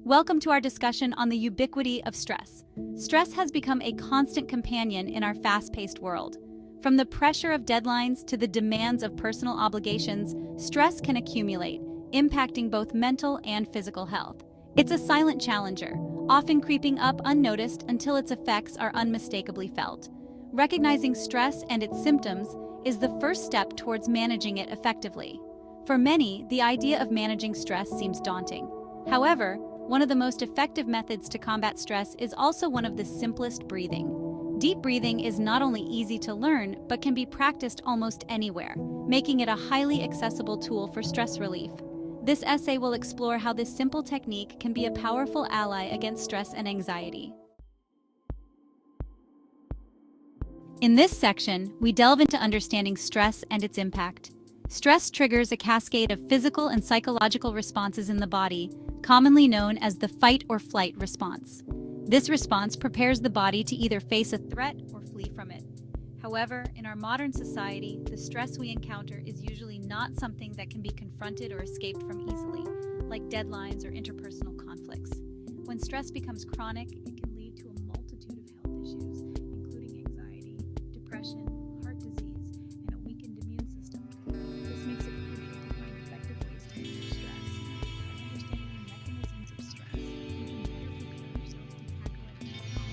Welcome to our discussion on the ubiquity of stress. Stress has become a constant companion in our fast-paced world. From the pressure of deadlines to the demands of personal obligations, stress can accumulate, impacting both mental and physical health. It's a silent challenger, often creeping up unnoticed until its effects are unmistakably felt. Recognizing stress and its symptoms is the first step towards managing it effectively. For many, the idea of managing stress seems daunting. However, one of the most effective methods to combat stress is also one of the simplest: breathing. Deep breathing is not only easy to learn, but can be practiced almost anywhere, making it a highly accessible tool for stress relief. This essay will explore how this simple technique can be a powerful ally against stress and anxiety. In this section, we delve into understanding stress and its impact. Stress triggers a cascade of physical and psychological responses in the body, commonly known as the fight or flight response. This response prepares the body to either face a threat or flee from it. However, in our modern society, the stress we encounter is usually not something that can be confronted or escaped from easily, like deadlines or interpersonal conflicts. When stress becomes chronic, it can lead to a multitude of health issues, including anxiety, depression, heart disease, and a weakened immune system. This makes it crucial to find effective ways to manage stress. By understanding the mechanisms of stress, you can better prepare yourself to tackle it head-on,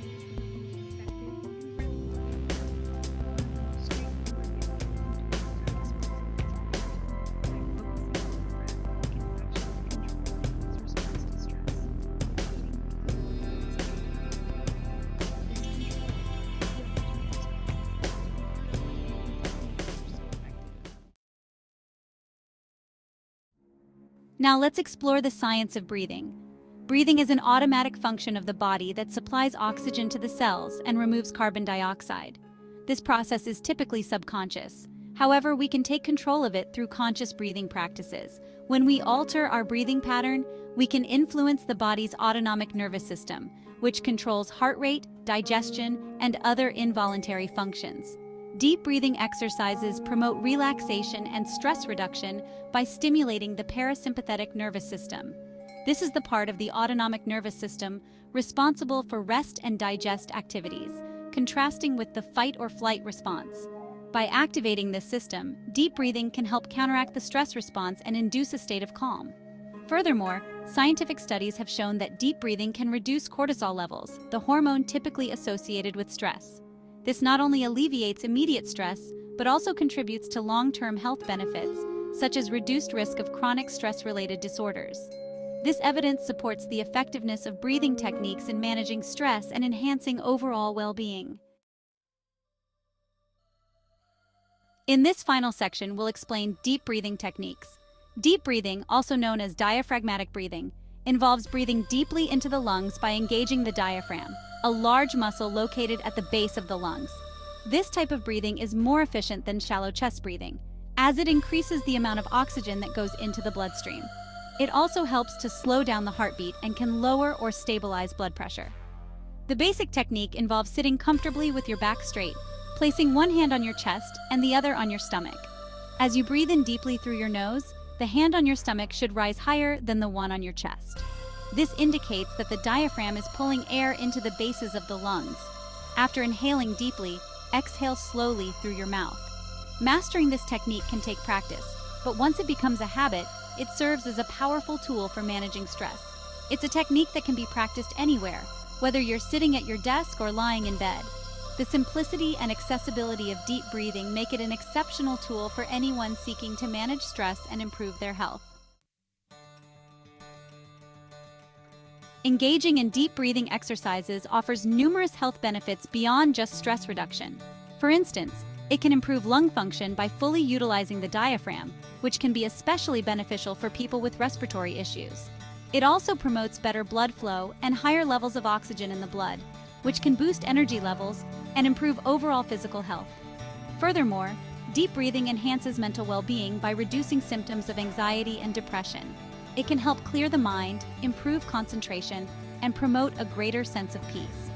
using tools that are both effective and friendly. Straightforward way to start experiencing by focusing on the breath, you can actually control the body's response to stress. Now let's explore the science of breathing. Breathing is an automatic function of the body that supplies oxygen to the cells and removes carbon dioxide. This process is typically subconscious. However, we can take control of it through conscious breathing practices. When we alter our breathing pattern, we can influence the body's autonomic nervous system, which controls heart rate, digestion, and other involuntary functions. Deep breathing exercises promote relaxation and stress reduction by stimulating the parasympathetic nervous system. This is the part of the autonomic nervous system responsible for rest and digest activities, contrasting with the fight or flight response. By activating this system, deep breathing can help counteract the stress response and induce a state of calm. Furthermore, scientific studies have shown that deep breathing can reduce cortisol levels, the hormone typically associated with stress. This not only alleviates immediate stress, but also contributes to long-term health benefits, such as reduced risk of chronic stress-related disorders. This evidence supports the effectiveness of breathing techniques in managing stress and enhancing overall well-being. In this final section, we'll explain deep breathing techniques. Deep breathing, also known as diaphragmatic breathing, involves breathing deeply into the lungs by engaging the diaphragm, a large muscle located at the base of the lungs. This type of breathing is more efficient than shallow chest breathing, as it increases the amount of oxygen that goes into the bloodstream. It also helps to slow down the heartbeat and can lower or stabilize blood pressure. The basic technique involves sitting comfortably with your back straight, placing one hand on your chest and the other on your stomach. As you breathe in deeply through your nose, the hand on your stomach should rise higher than the one on your chest. This indicates that the diaphragm is pulling air into the bases of the lungs. After inhaling deeply, exhale slowly through your mouth. Mastering this technique can take practice, but once it becomes a habit, it serves as a powerful tool for managing stress. It's a technique that can be practiced anywhere, whether you're sitting at your desk or lying in bed. The simplicity and accessibility of deep breathing make it an exceptional tool for anyone seeking to manage stress and improve their health. Engaging in deep breathing exercises offers numerous health benefits beyond just stress reduction. For instance, it can improve lung function by fully utilizing the diaphragm, which can be especially beneficial for people with respiratory issues. It also promotes better blood flow and higher levels of oxygen in the blood, which can boost energy levels and improve overall physical health. Furthermore, deep breathing enhances mental well-being by reducing symptoms of anxiety and depression. It can help clear the mind, improve concentration, and promote a greater sense of peace.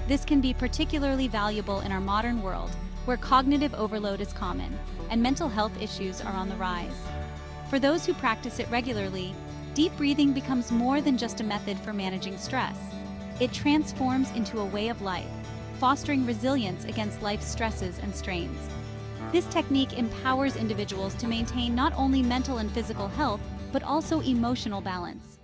This can be particularly valuable in our modern world, where cognitive overload is common and mental health issues are on the rise. For those who practice it regularly, deep breathing becomes more than just a method for managing stress. It transforms into a way of life, fostering resilience against life's stresses and strains. This technique empowers individuals to maintain not only mental and physical health, but also emotional balance.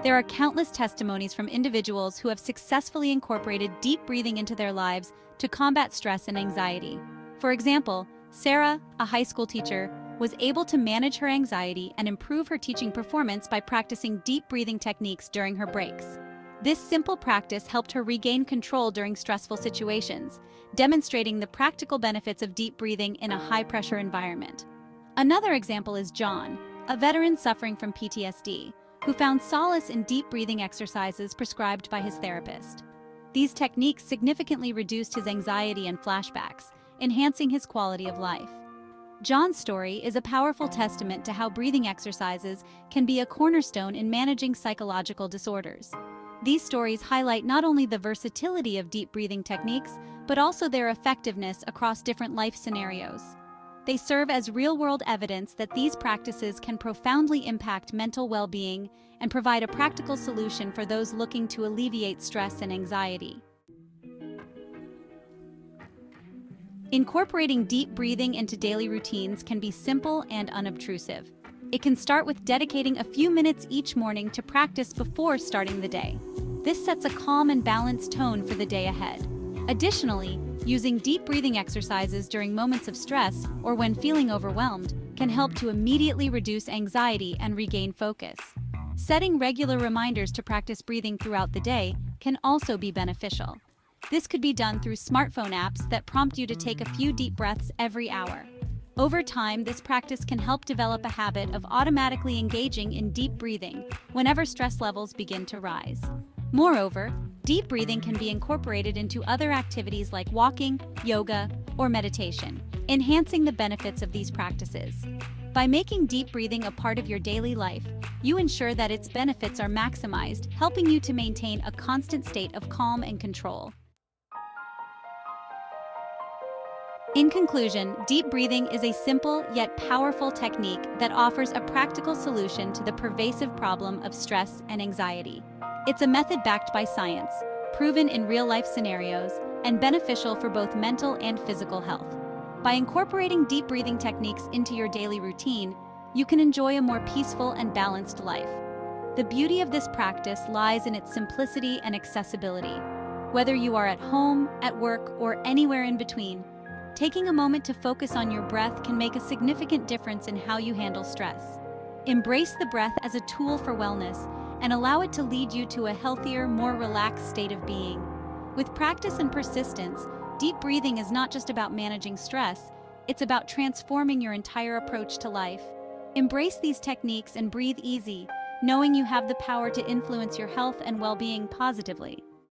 There are countless testimonies from individuals who have successfully incorporated deep breathing into their lives to combat stress and anxiety. For example, Sarah, a high school teacher, was able to manage her anxiety and improve her teaching performance by practicing deep breathing techniques during her breaks. This simple practice helped her regain control during stressful situations, demonstrating the practical benefits of deep breathing in a high-pressure environment. Another example is John, a veteran suffering from PTSD, who found solace in deep breathing exercises prescribed by his therapist. These techniques significantly reduced his anxiety and flashbacks, enhancing his quality of life. John's story is a powerful testament to how breathing exercises can be a cornerstone in managing psychological disorders. These stories highlight not only the versatility of deep breathing techniques, but also their effectiveness across different life scenarios. They serve as real-world evidence that these practices can profoundly impact mental well-being and provide a practical solution for those looking to alleviate stress and anxiety. Incorporating deep breathing into daily routines can be simple and unobtrusive. It can start with dedicating a few minutes each morning to practice before starting the day. This sets a calm and balanced tone for the day ahead. Additionally, using deep breathing exercises during moments of stress or when feeling overwhelmed can help to immediately reduce anxiety and regain focus. Setting regular reminders to practice breathing throughout the day can also be beneficial. This could be done through smartphone apps that prompt you to take a few deep breaths every hour. Over time, this practice can help develop a habit of automatically engaging in deep breathing whenever stress levels begin to rise. Moreover, deep breathing can be incorporated into other activities like walking, yoga, or meditation, enhancing the benefits of these practices. By making deep breathing a part of your daily life, you ensure that its benefits are maximized, helping you to maintain a constant state of calm and control. In conclusion, deep breathing is a simple yet powerful technique that offers a practical solution to the pervasive problem of stress and anxiety. It's a method backed by science, proven in real-life scenarios, and beneficial for both mental and physical health. By incorporating deep breathing techniques into your daily routine, you can enjoy a more peaceful and balanced life. The beauty of this practice lies in its simplicity and accessibility. Whether you are at home, at work, or anywhere in between, taking a moment to focus on your breath can make a significant difference in how you handle stress. Embrace the breath as a tool for wellness and allow it to lead you to a healthier, more relaxed state of being. With practice and persistence, deep breathing is not just about managing stress, it's about transforming your entire approach to life. Embrace these techniques and breathe easy, knowing you have the power to influence your health and well-being positively.